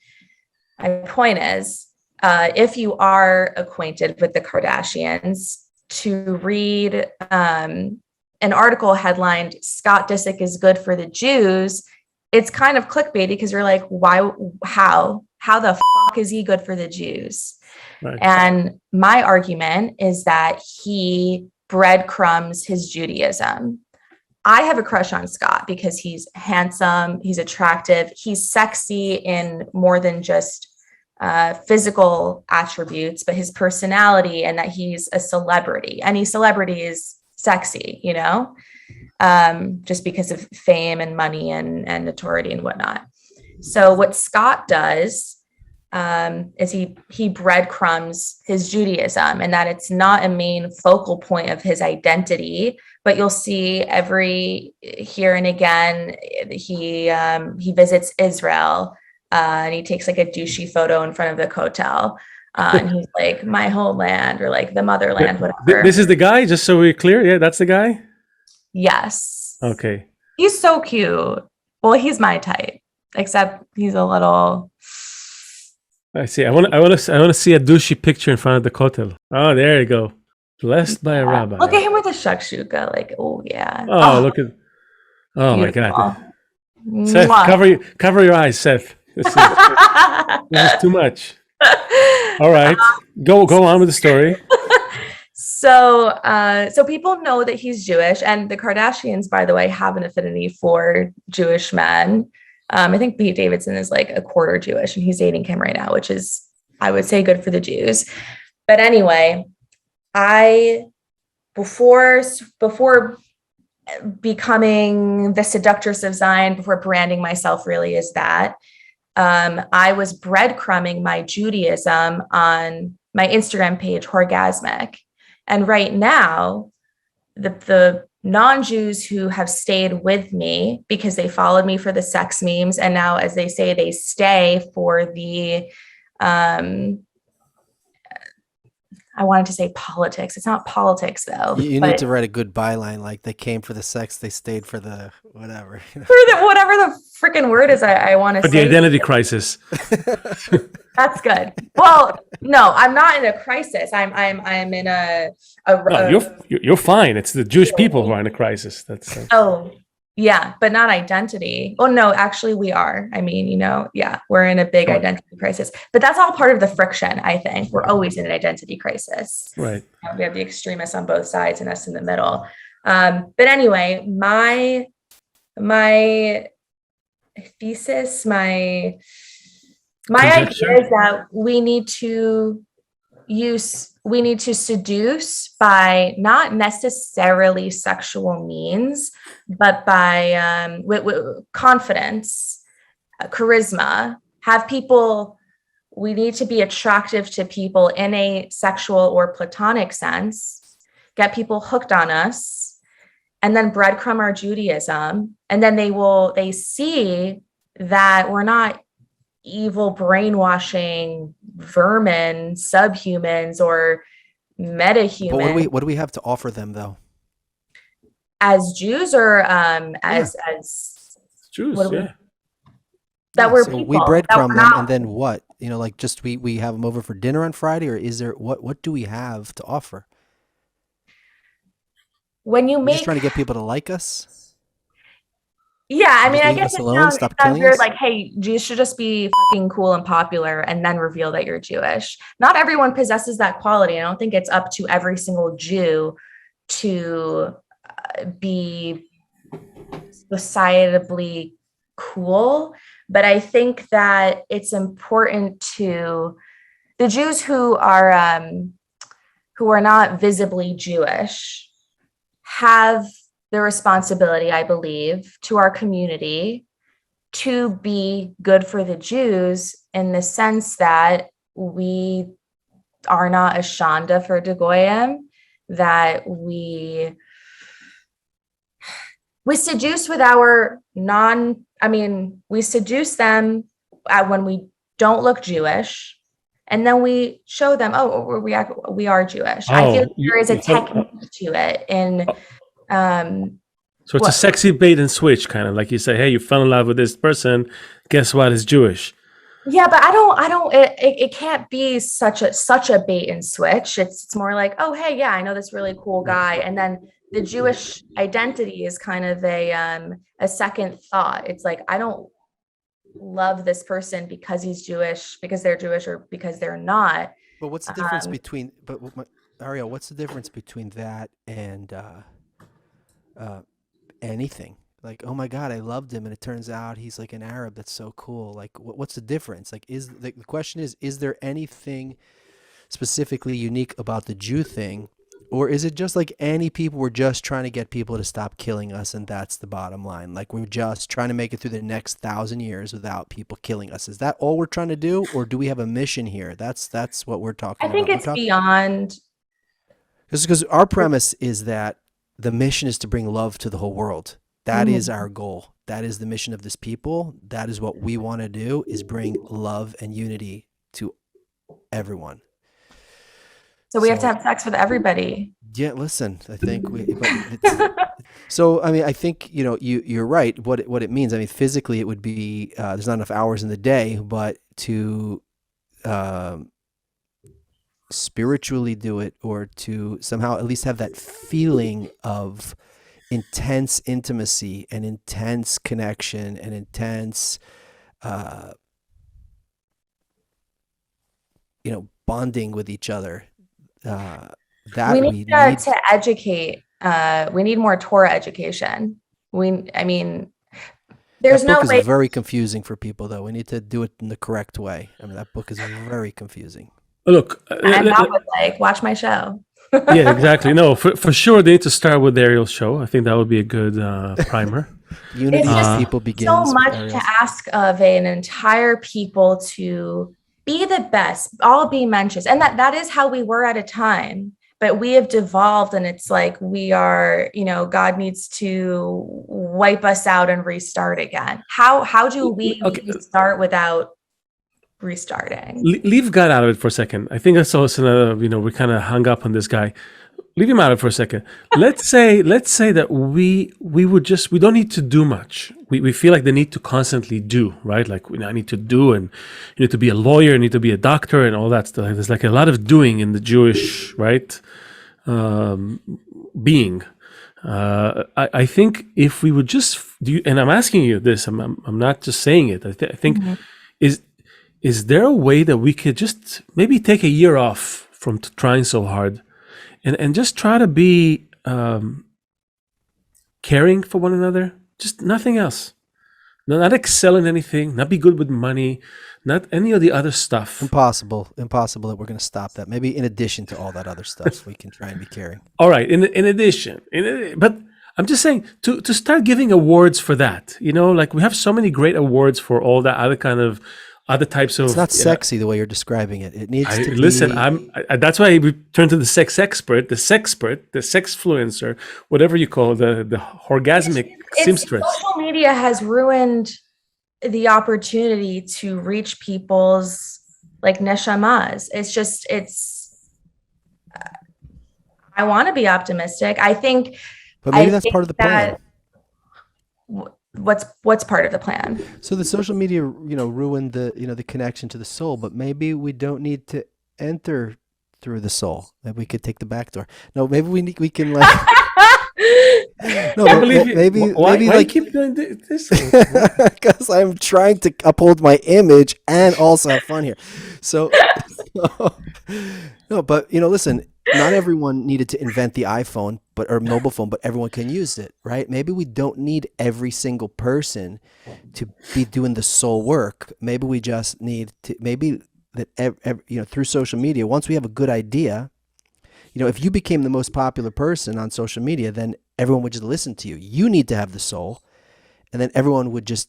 my point is, if you are acquainted with the Kardashians, to read an article headlined "Scott Disick is good for the Jews," it's kind of clickbait because you're like, why, how the fuck is he good for the Jews? Right. And my argument is that he breadcrumbs his Judaism. I have a crush on Scott because he's handsome, he's attractive, he's sexy in more than just physical attributes, but his personality, and that he's a celebrity. Any celebrity is sexy, you know, just because of fame and money and notoriety and whatnot. So what Scott does is he breadcrumbs his Judaism, and that it's not a main focal point of his identity, but you'll see every here and again he visits Israel, and he takes like a douchey photo in front of the Kotel, and he's like, my homeland, or like the motherland, whatever. This is the guy, just so we're clear. Yeah, that's the guy. Yes. Okay. He's so cute. Well, he's my type, except he's a little. I see. I want to see a douchey picture in front of the kotel. Oh, there you go. Blessed by a rabbi. Look at him with a shakshuka. Like, oh yeah. Oh, look at. Oh my God. Beautiful. Seth, Mwah. cover your eyes, Seth. This is too much. All right, go on with the story. So people know that he's Jewish, and the Kardashians, by the way, have an affinity for Jewish men. I think Pete Davidson is like a quarter Jewish, and he's dating Kim right now, which is, I would say, good for the Jews. But anyway, before becoming the Seductress of Zion, before branding myself really as that, I was breadcrumbing my Judaism on my Instagram page, Horgasmic. And right now, the non-Jews who have stayed with me because they followed me for the sex memes, and now, as they say, they stay for the I wanted to say politics. It's not politics, though. You need to write a good byline, like they came for the sex, they stayed for the whatever. For the, whatever the freaking word is, I want to say. For the identity crisis. That's good. Well, no, I'm not in a crisis. I'm in a No, you're fine. It's the Jewish people who are in a crisis. That's Oh, yeah, but not identity. Oh, no, actually we are. I mean, you know, yeah, we're in a big identity crisis, but that's all part of the friction. I think we're always in an identity crisis. right. We have the extremists on both sides and us in the middle. But anyway, my thesis, my idea is that we need to seduce by not necessarily sexual means, but by with confidence, charisma. We need to be attractive to people in a sexual or platonic sense, get people hooked on us, and then breadcrumb our Judaism. And then they see that we're not evil, brainwashing vermin, subhumans, or metahumans. But what do we have to offer them, though? As Jews, or as Jews, yeah. That we're so people. We breadcrumb them, and then what? You know, like just we have them over for dinner on Friday, or is there what do we have to offer? When you We're make just trying to get people to like us. Yeah, I mean, I leave guess us it alone, sounds stop weird. killing us? Like, hey, you should just be fucking cool and popular, and then reveal that you're Jewish. Not everyone possesses that quality. I don't think it's up to every single Jew to be societably cool. But I think that it's important to the Jews who are not visibly Jewish have the responsibility, I believe, to our community to be good for the Jews, in the sense that we are not a shanda for the goyim, that we seduce with our we seduce them when we don't look Jewish, and then we show them, oh, we are Jewish. I feel like there is a technique to it, and so it's a sexy bait and switch, kind of like you say, hey, you fell in love with this person, guess what, is Jewish. Yeah, but I don't. It can't be such a bait and switch. It's more like, oh, hey, yeah, I know this really cool guy, and then the Jewish identity is kind of a second thought. It's like, I don't love this person because he's Jewish, because they're Jewish, or because they're not. But what's the difference between? But Arielle, what's the difference between that and anything? Like, oh my God, I loved him, and it turns out he's like an Arab. That's so cool. Like, what's the difference? Like, the question is there anything specifically unique about the Jew thing, or is it just like any people, we're just trying to get people to stop killing us, and that's the bottom line? Like, we're just trying to make it through the next 1,000 years without people killing us. Is that all we're trying to do, or do we have a mission here? That's what we're talking about. I think it's beyond. Because our premise is that the mission is to bring love to the whole world. That is our goal. That is the mission of this people. That is what we want to do, is bring love and unity to everyone. So we have to have sex with everybody. Yeah, listen, I think so, I mean, I think, you're right. What it means, I mean, physically it would be, there's not enough hours in the day, but to spiritually do it, or to somehow at least have that feeling of intense intimacy and intense connection and intense bonding with each other, that we need to educate. We need more Torah education. There's no way. It's very confusing for people, though. We need to do it in the correct way. I mean, that book is very confusing. Look, and that would watch my show. Yeah, exactly. No, for sure they need to start with Arielle's show. I think that would be a good primer. Unity of people begins. So much to ask of an entire people to be the best, all be mentions, and that is how we were at a time. But we have devolved, and it's like we are, God needs to wipe us out and restart again. How do we restart without restarting? Leave God out of it for a second. I think that's also another, we kind of hung up on this guy. Leave him out of it for a second. Let's say that we don't need to do much. We feel like the need to constantly do, right? Like I need to do, and you need to be a lawyer, you need to be a doctor, and all that stuff. There's like a lot of doing in the Jewish, right, being. I think if we would just do, and I'm asking you this, I'm not just saying it. I think is there a way that we could just maybe take a year off from trying so hard, and just try to be caring for one another? Just nothing else. Not excel in anything, not be good with money, not any of the other stuff. Impossible that we're going to stop that. Maybe in addition to all that other stuff, we can try and be caring. All right, in addition, but I'm just saying to start giving awards for that. Like we have so many great awards for all that other kind of other types of. It's not sexy the way you're describing it. It needs to listen. be. That's why we turn to the sex expert, the sexfluencer, whatever you call the orgasmic seamstress. Social media has ruined the opportunity to reach people's neshamas. I want to be optimistic. I think. But maybe that's part of the plan. What's part of the plan? So the social media, ruined the connection to the soul, but maybe we don't need to enter through the soul. Maybe we could take the back door. No, maybe we can like. No, why keep doing this? Because I'm trying to uphold my image and also have fun here. So no, but listen. Not everyone needed to invent the iPhone or mobile phone, but everyone can use it, right? Maybe we don't need every single person to be doing the soul work. Maybe we just need to, through social media, once we have a good idea, if you became the most popular person on social media, then everyone would just listen to you. You need to have the soul, and then everyone would just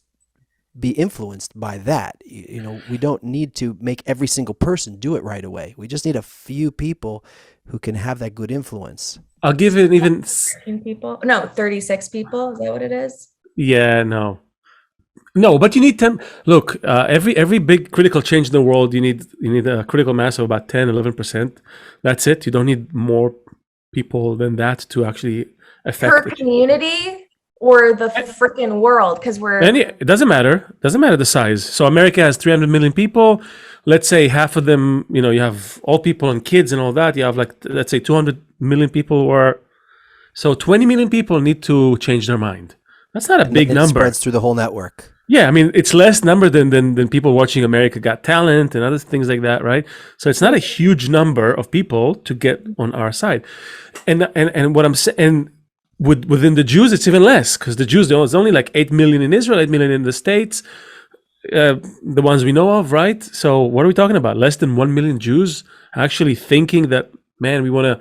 be influenced by that. We don't need to make every single person do it right away. We just need a few people who can have that good influence. I'll give it even 13 people. No, 36 people. Is that what it is? Yeah, no. No, but you need 10. Look, every big critical change in the world, you need a critical mass of about 10, 11%. That's it. You don't need more people than that to actually affect Per community or the freaking world, because we're it doesn't matter. Doesn't matter the size. So America has 300 million people. Let's say half of them, you have old people and kids and all that. You have like, let's say 200 million people so 20 million people need to change their mind. That's not a big number. It spreads through the whole network. Yeah, I mean, it's less number than people watching America Got Talent and other things like that, right? So it's not a huge number of people to get on our side. And what I'm saying, within the Jews, it's even less, because the Jews, there's only like 8 million in Israel, 8 million in the States, the ones we know of, right? So what are we talking about? Less than 1 million Jews actually thinking that, man, we want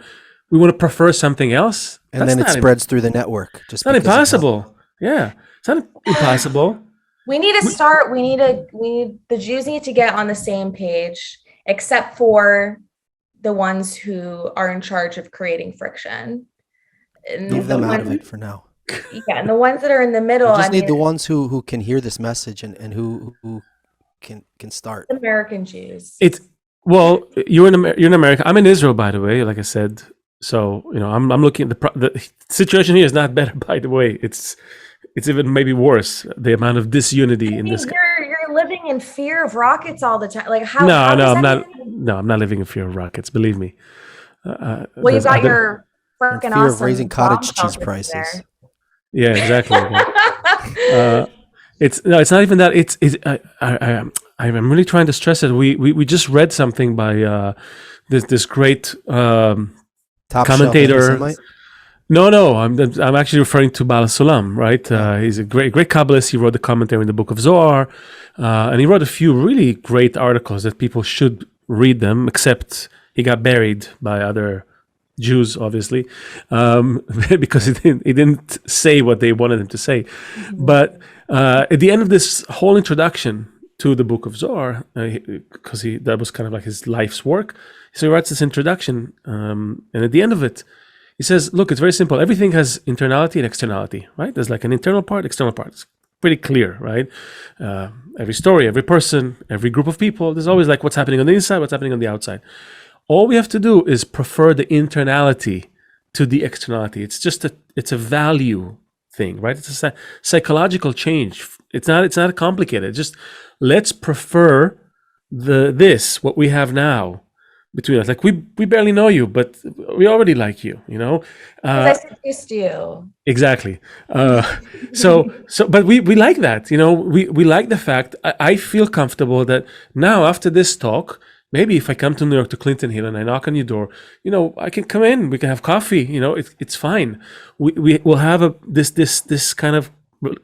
to prefer something else? And then it spreads through the network. It's not impossible. Yeah, it's not impossible. We need to start. The Jews need to get on the same page, except for the ones who are in charge of creating friction. And leave them out of it for now. Yeah, and the ones that are in the middle. We just need the ones who can hear this message and who can start. American Jews. You're in America. I'm in Israel, by the way. Like I said, so I'm looking at the situation here is not better. By the way, it's even maybe worse. The amount of disunity in this. You're living in fear of rockets all the time. Like how? No, I'm not. No, I'm not living in fear of rockets. Believe me. Well, you got your freaking fear awesome of raising cottage cheese prices. There. Yeah, exactly. It's not even that. I'm really trying to stress it. We just read something by this great commentator. No, I'm actually referring to Baal Sulam, right? He's a great Kabbalist. He wrote the commentary in the Book of Zohar, and he wrote a few really great articles that people should read them. Except he got buried by other Jews, obviously, because he didn't say what they wanted him to say. Mm-hmm. But at the end of this whole introduction to the Book of Zohar, because that was kind of like his life's work, so he writes this introduction, and at the end of it, he says, look, it's very simple. Everything has internality and externality, right? There's like an internal part, external part. It's pretty clear, right? Every story, every person, every group of people, there's always like what's happening on the inside, what's happening on the outside. All we have to do is prefer the internality to the externality. It's a value thing, right? It's a psychological change. It's not complicated. Just let's prefer what we have now between us. Like we barely know you, but we already like you, I seduced you. Exactly. But we like that, we like the fact, I feel comfortable that now after this talk, maybe if I come to New York to Clinton Hill and I knock on your door, I can come in, we can have coffee, it's fine. We will have this kind of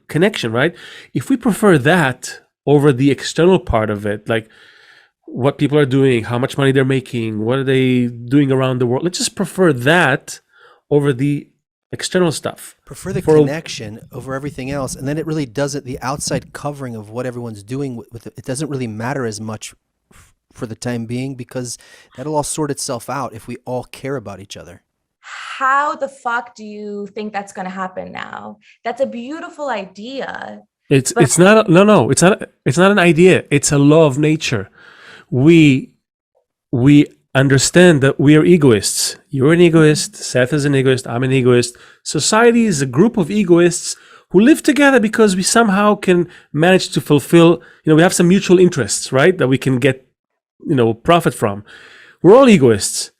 connection, right? If we prefer that over the external part of it, like what people are doing, how much money they're making, what are they doing around the world, let's just prefer that over the external stuff. Prefer the connection over everything else. And then it really doesn't, the outside covering of what everyone's doing with it doesn't really matter as much for the time being, because that'll all sort itself out if we all care about each other. How the fuck do you think that's going to happen now? That's a beautiful idea. It's not an idea. It's a law of nature. We understand that we are egoists. You're an egoist. Seth is an egoist. I'm an egoist. Society is a group of egoists who live together because we somehow can manage to fulfill, we have some mutual interests, right? That we can get, profit from. We're all egoists.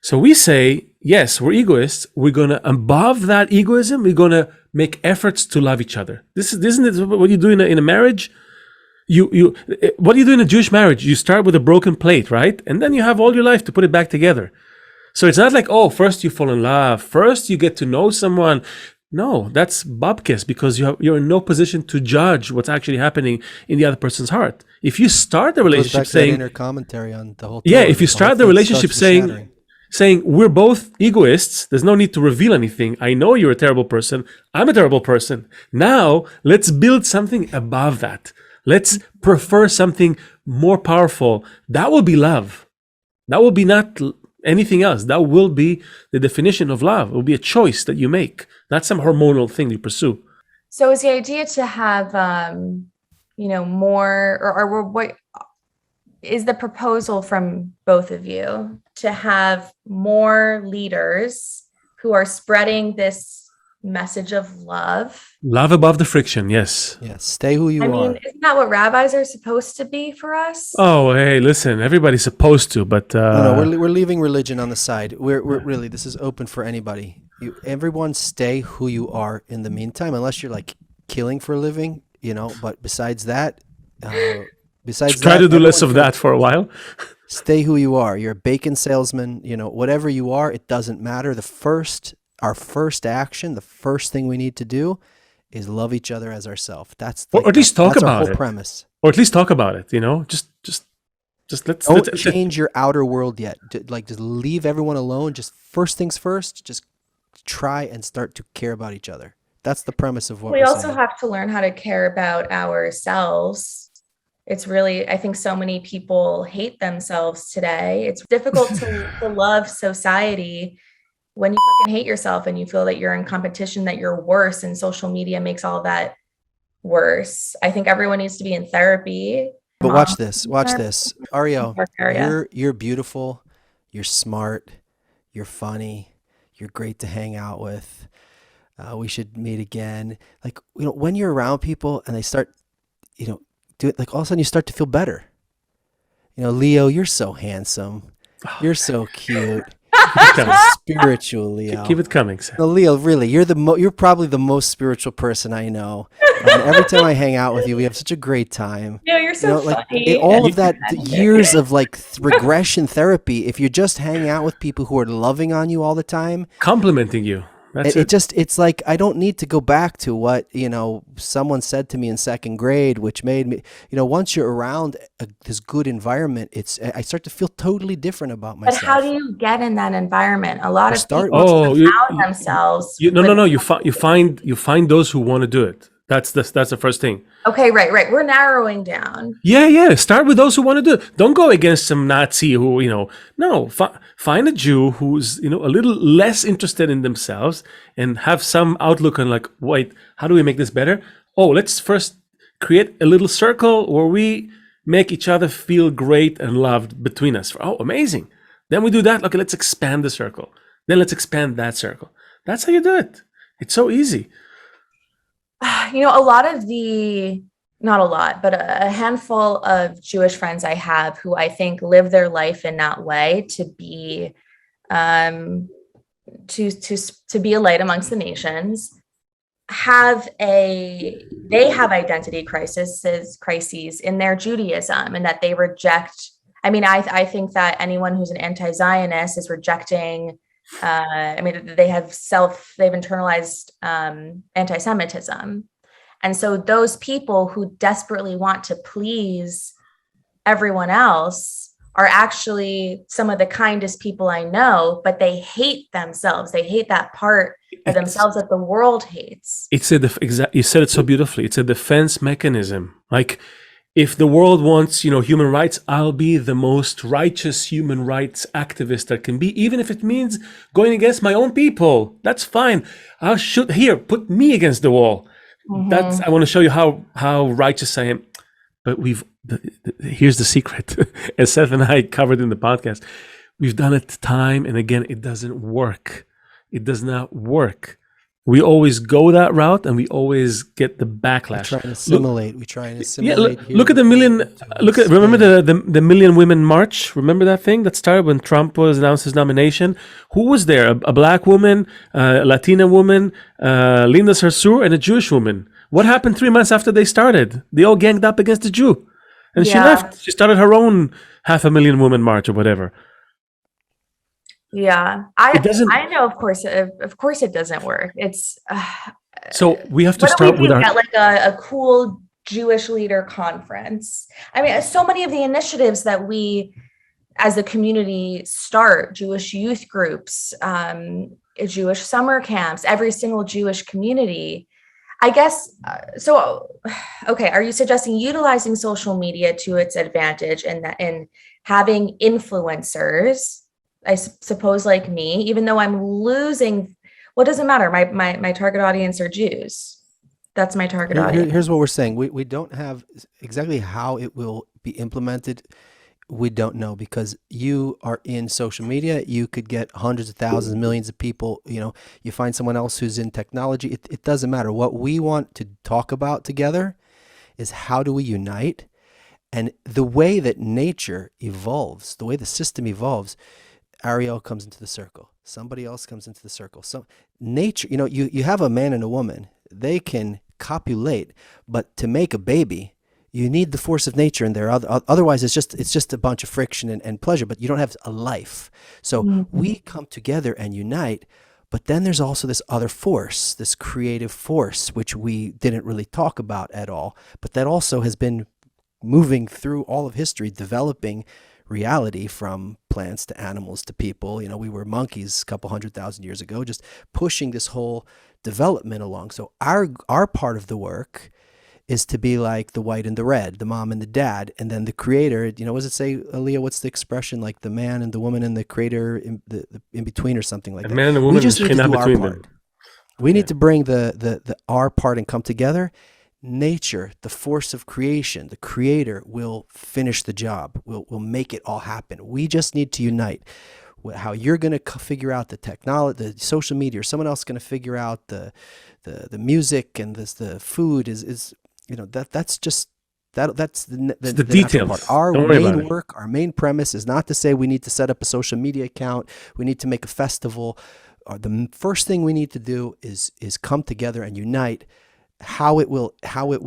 So we say, yes, we're egoists. We're going to, above that egoism, we're going to make efforts to love each other. Isn't it what you do in a marriage? What do you do in a Jewish marriage? You start with a broken plate, right? And then you have all your life to put it back together. So it's not like, first you fall in love, first you get to know someone. No, that's babkes, because you're in no position to judge what's actually happening in the other person's heart. If you start the relationship saying, inner commentary on the whole. If you start the relationship saying we're both egoists, there's no need to reveal anything. I know you're a terrible person. I'm a terrible person. Now let's build something above that. Let's prefer something more powerful. That will be love. That will be not anything else. That will be the definition of love. It will be a choice that you make, not some hormonal thing you pursue. So is the idea to have more, or what is the proposal from both of you to have more leaders who are spreading this message of love? Love above the friction. Yes. Yes. Stay who you are. Isn't that what rabbis are supposed to be for us? Oh, hey, listen, everybody's supposed to, but No, we're leaving religion on the side. We're really, this is open for anybody. Everyone stay who you are in the meantime, unless you're like killing for a living, but besides that, try to do less of that for a while. Stay who you are. You're a bacon salesman, whatever you are, it doesn't matter. Our first action, the first thing we need to do is love each other as ourselves. That's or at least talk that's about our whole it. premise. Or at least talk about it, just Don't change your outer world yet. Just leave everyone alone. Just first things first, just try and start to care about each other. That's the premise of what we we're also saying. have to learn how to care about ourselves. It's really, I think so many people hate themselves today. It's difficult to love society when you fucking hate yourself and you feel that you're in competition, that you're worse, and social media makes all that worse. I think everyone needs to be in therapy. But watch this. Arielle, you're beautiful, you're smart, you're funny, you're great to hang out with. We should meet again. Like, when you're around people and they start, do it, like all of a sudden you start to feel better. Leo, you're so handsome. You're so cute. You're so spiritual, Leo. Keep it coming, Seth. No, Leo, really, you're probably the most spiritual person I know. And every time I hang out with you, we have such a great time. Yeah, you're so funny. All of that years of regression therapy, if you just hang out with people who are loving on you all the time, complimenting you. That's it. It's like, I don't need to go back to what, someone said to me in second grade, which made me, once you're around this good environment, I start to feel totally different about myself. But how do you get in that environment? A lot of people found themselves. No. You find those who want to do it. That's the first thing. Okay, right. We're narrowing down. Yeah. Start with those who want to do it. Don't go against some Nazi who, find a Jew who's, a little less interested in themselves and have some outlook on wait, how do we make this better? Oh, let's first create a little circle where we make each other feel great and loved between us. Oh, amazing. Then we do that. Okay, let's expand the circle. Then let's expand that circle. That's how you do it. It's so easy. Not a lot, but a handful of Jewish friends I have who I think live their life in that way to be, to be a light amongst the nations, they have identity crises in their Judaism, and that they reject. I think that anyone who's an anti-Zionist is rejecting. They've internalized anti-Semitism. And so those people who desperately want to please everyone else are actually some of the kindest people I know, but they hate themselves. They hate that part of themselves that the world hates. You said it so beautifully. It's a defense mechanism. Like, if the world wants, human rights, I'll be the most righteous human rights activist there can be, even if it means going against my own people. That's fine. Put me against the wall. Mm-hmm. I want to show you how righteous I am. But here's the secret, as Seth and I covered in the podcast. We've done it time and again. It doesn't work. It does not work. We always go that route, and we always get the backlash. We try and assimilate. Look at the million. Remember the Million Women March? Remember that thing that started when Trump was announced his nomination? Who was there? A black woman, a Latina woman, Linda Sarsour, and a Jewish woman. What happened 3 months after they started? They all ganged up against the Jew, and she left. She started her own 500,000 woman march or whatever. Yeah, I know. Of course, it doesn't work. It's so we have to start with a cool Jewish leader conference. So many of the initiatives that we, as a community, start, Jewish youth groups, Jewish summer camps, every single Jewish community. I guess okay. Are you suggesting utilizing social media to its advantage and having influencers? I suppose, like me, even though I'm losing, well, it doesn't matter. My target audience are Jews. That's my target audience. Here's what we're saying. We don't have exactly how it will be implemented. We don't know, because you are in social media. You could get hundreds of thousands, millions of people. You find someone else who's in technology. It doesn't matter. What we want to talk about together is how do we unite, and the way that nature evolves, the way the system evolves. Arielle comes into the circle. Somebody else comes into the circle. So nature, you have a man and a woman. They can copulate, but to make a baby, you need the force of nature in there. Otherwise, it's just a bunch of friction and pleasure, but you don't have a life. So we come together and unite, but then there's also this other force, this creative force, which we didn't really talk about at all, but that also has been moving through all of history, developing reality from plants to animals to people. We were monkeys a couple 100,000 years ago, just pushing this whole development along. So our part of the work is to be like the white and the red, the mom and the dad, and then the creator. What does it say, Aaliyah? What's the expression? Like the man and the woman and the creator in between, or something like that. Man and the woman, we just need to do our between part. them. We need to bring the our part and come together. Nature, the force of creation, the creator will finish the job. Will make it all happen. We just need to unite. How you're going to figure out the technology, the social media, or someone else is going to figure out the music and the food is that's just that's the details. Part. Our main work, our main premise is not to say we need to set up a social media account, we need to make a festival. The first thing we need to do is come together and unite. How it will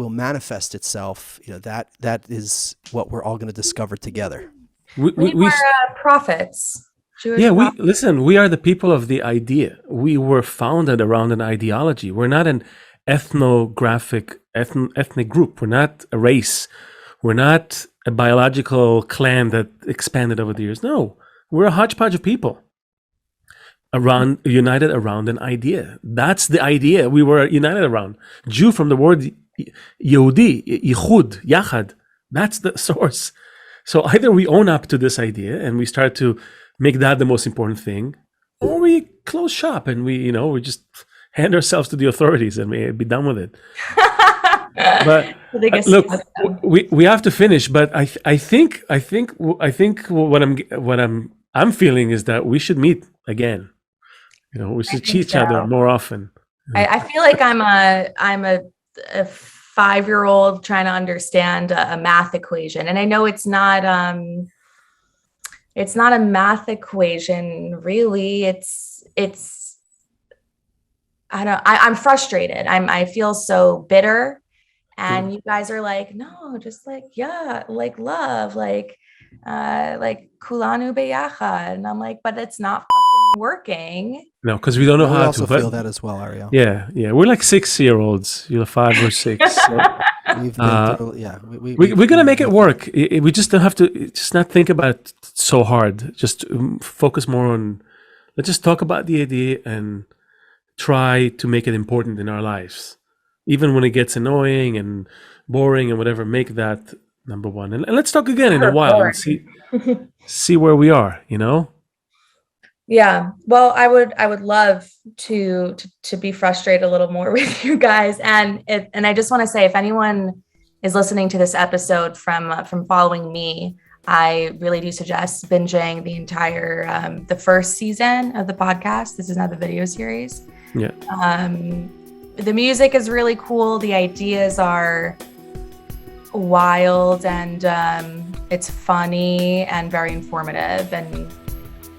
manifest itself, that is what we're all going to discover together. We prophets. Listen, we are the people of the idea. We were founded around an ideology. We're not an ethnic group. We're not a race. We're not a biological clan that expanded over the years. No, we're a hodgepodge of people united around an idea. That's the idea we were united around. Jew, from the word Yehudi, Yichud, Yachad. That's the source. So either we own up to this idea and we start to make that the most important thing, or we close shop and we just hand ourselves to the authorities and we be done with it. But look, we have to finish. But I think what I'm feeling is that we should meet again. We should see each other more often. I feel like I'm a 5-year-old trying to understand a math equation, and I know it's not a math equation really. I'm frustrated. I feel so bitter, and you guys are like, no, just like, yeah, like love, like kulanu beyachad, and I'm like, but it's not fucking working. No, because we don't know how to. I also feel that as well, Arielle. Yeah, we're like 6-year-olds. You're 5 or 6. So, we're gonna make it work. We just don't have to. Just not think about it so hard. Just focus more on. Let's just talk about the idea and try to make it important in our lives, even when it gets annoying and boring and whatever. Make that number one, and let's talk again in a while and see where we are. Yeah, well, I would love to be frustrated a little more with you guys, and I just want to say, if anyone is listening to this episode from following me, I really do suggest binging the entire the first season of the podcast. This is now the video series. Yeah. The music is really cool. The ideas are wild, and it's funny and very informative, and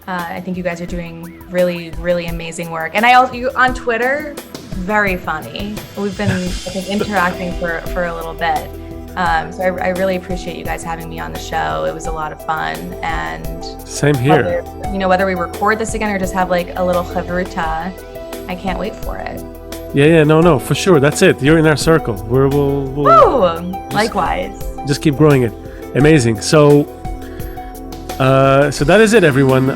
I think you guys are doing really, really amazing work. And you on Twitter, very funny. We've been, I think, interacting for a little bit. So I really appreciate you guys having me on the show. It was a lot of fun. And same here. Whether we record this again or just have like a little chavruta, I can't wait for it. Yeah, no, for sure. That's it. You're in our circle. We'll likewise. Just keep growing it. Amazing. So that is it, everyone.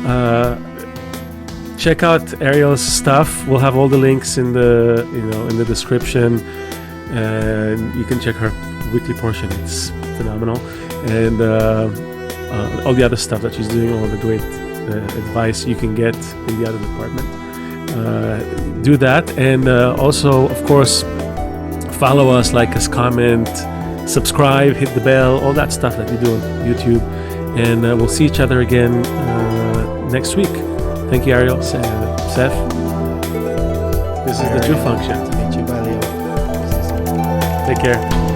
Check out Arielle's stuff. We'll have all the links in the description, and you can check her weekly portion. It's phenomenal, and all the other stuff that she's doing, all the great advice you can get in the other department. Do that, and also, of course, follow us, like us, comment, subscribe, hit the bell, all that stuff that we do on YouTube. And we'll see each other again next week. Thank you, Arielle. Seth. This is the Jew Function. Meet you, bye, Leo. Take care.